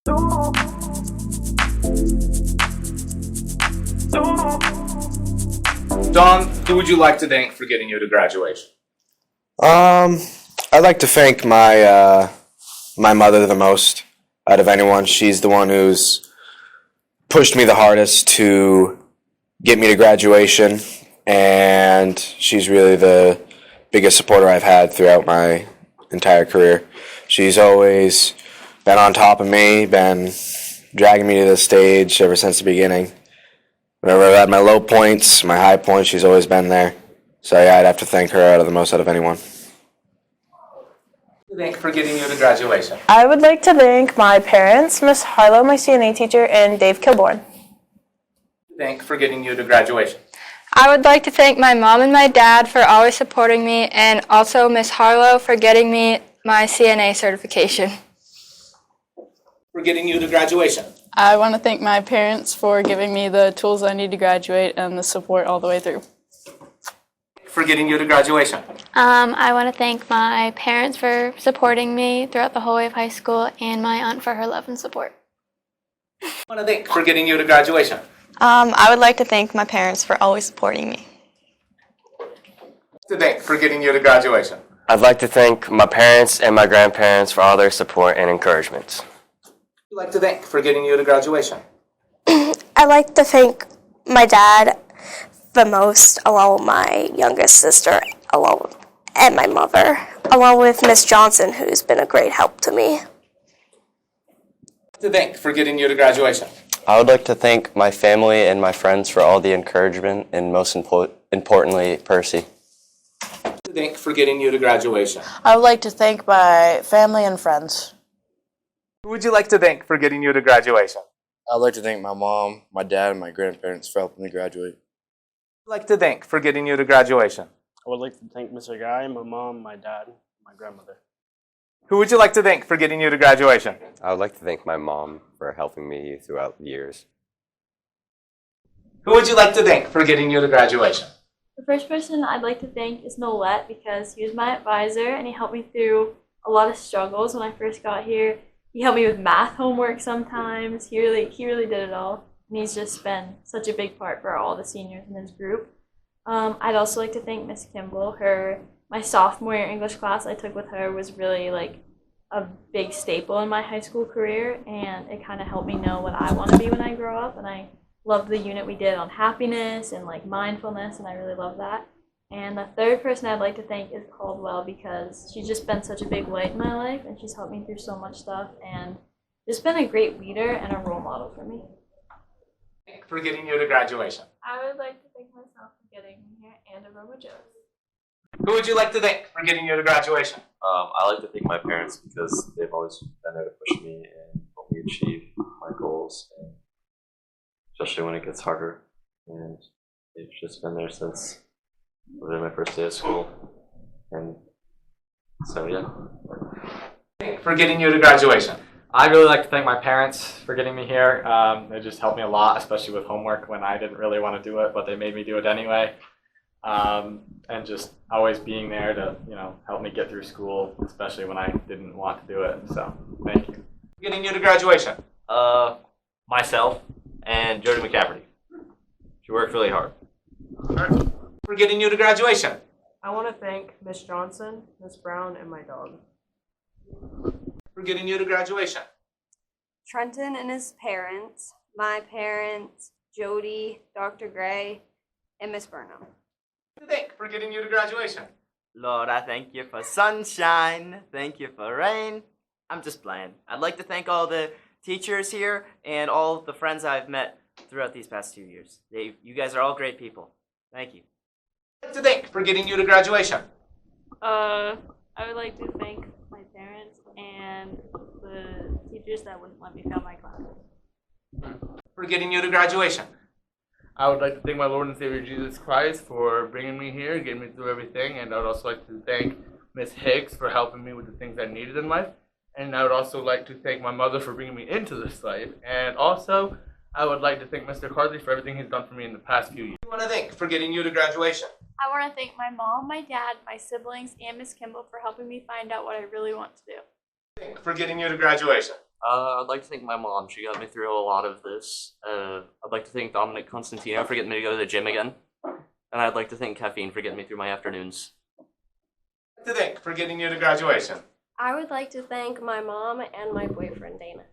Don, who would you like to thank for getting you to graduation? I'd like to thank my mother the most out of anyone. She's the one who's pushed me the hardest to get me to graduation, and she's really the biggest supporter I've had throughout my entire career. She's always been on top of me, been dragging me to the stage ever since the beginning. Whenever I've had my low points, my high points, she's always been there. So yeah, I'd have to thank her out of the most out of anyone. Thank for getting you to graduation. I would like to thank my parents, Miss Harlow, my CNA teacher, and Dave Kilborn. Thank for getting you to graduation. I would like to thank my mom and my dad for always supporting me, and also Miss Harlow for getting me my CNA certification. For getting you to graduation. I want to thank my parents for giving me the tools I need to graduate and the support all the way through. For getting you to graduation. I want to thank my parents for supporting me throughout the whole way of high school and my aunt for her love and support. I want to thank for getting you to graduation. I would like to thank my parents for always supporting me. To thank for getting you to graduation. I'd like to thank my parents and my grandparents for all their support and encouragement. I'd like to thank for getting you to graduation. I'd like to thank my dad the most, along with my youngest sister, and my mother, along with Miss Johnson, who's been a great help to me. To thank for getting you to graduation. I would like to thank my family and my friends for all the encouragement, and most importantly, Percy. To thank for getting you to graduation. I would like to thank my family and friends. Who would you like to thank for getting you to graduation? I'd like to thank my mom, my dad, and my grandparents for helping me graduate. I'd like to thank for getting you to graduation. I would like to thank Mr. Guy, my mom, my dad, my grandmother. Who would you like to thank for getting you to graduation? I would like to thank my mom for helping me throughout the years. Who would you like to thank for getting you to graduation? The first person I'd like to thank is Nolette, because he was my advisor and he helped me through a lot of struggles when I first got here. He helped me with math homework sometimes. He really did it all. And he's just been such a big part for all the seniors in his group. I'd also like to thank Miss Kimball. My sophomore year English class I took with her was really like a big staple in my high school career, and it kind of helped me know what I want to be when I grow up. And I loved the unit we did on happiness and like mindfulness, and I really love that. And the third person I'd like to thank is Caldwell, because she's just been such a big light in my life, and she's helped me through so much stuff, and just been a great leader and a role model for me. For getting you to graduation. I would like to thank myself for getting me here and Aroma Joe's. Who would you like to thank for getting you to graduation? I like to thank my parents because they've always been there to push me and help me achieve my goals, and especially when it gets harder. And they've just been there since really my first day of school. And so, yeah. For getting you to graduation. I'd really like to thank my parents for getting me here. They just helped me a lot, especially with homework when I didn't really want to do it, but they made me do it anyway. And just always being there to, help me get through school, especially when I didn't want to do it. So, thank you. Getting you to graduation. Myself and Jody McCafferty. She worked really hard. For getting you to graduation. I want to thank Miss Johnson, Miss Brown, and my dog. For getting you to graduation. Trenton and his parents, my parents, Jody, Dr. Gray, and Miss Burnham. Thank for getting you to graduation. Lord, I thank you for sunshine. Thank you for rain. I'm just playing. I'd like to thank all the teachers here and all the friends I've met throughout these past 2 years. You guys are all great people. Thank you. To thank for getting you to graduation. I would like to thank my parents and the teachers that wouldn't let me fail my classes. For getting you to graduation. I would like to thank my Lord and Savior Jesus Christ for bringing me here, getting me through everything, and I would also like to thank Miss Hicks for helping me with the things I needed in life, and I would also like to thank my mother for bringing me into this life, and also I would like to thank Mr. Carthy for everything he's done for me in the past few years. You want to thank for getting you to graduation. I want to thank my mom, my dad, my siblings, and Miss Kimball for helping me find out what I really want to do. Thank for getting you to graduation. I'd like to thank my mom. She got me through a lot of this. I'd like to thank Dominic Constantino for getting me to go to the gym again. And I'd like to thank Caffeine for getting me through my afternoons. To thank for getting you to graduation. I would like to thank my mom and my boyfriend, Dana.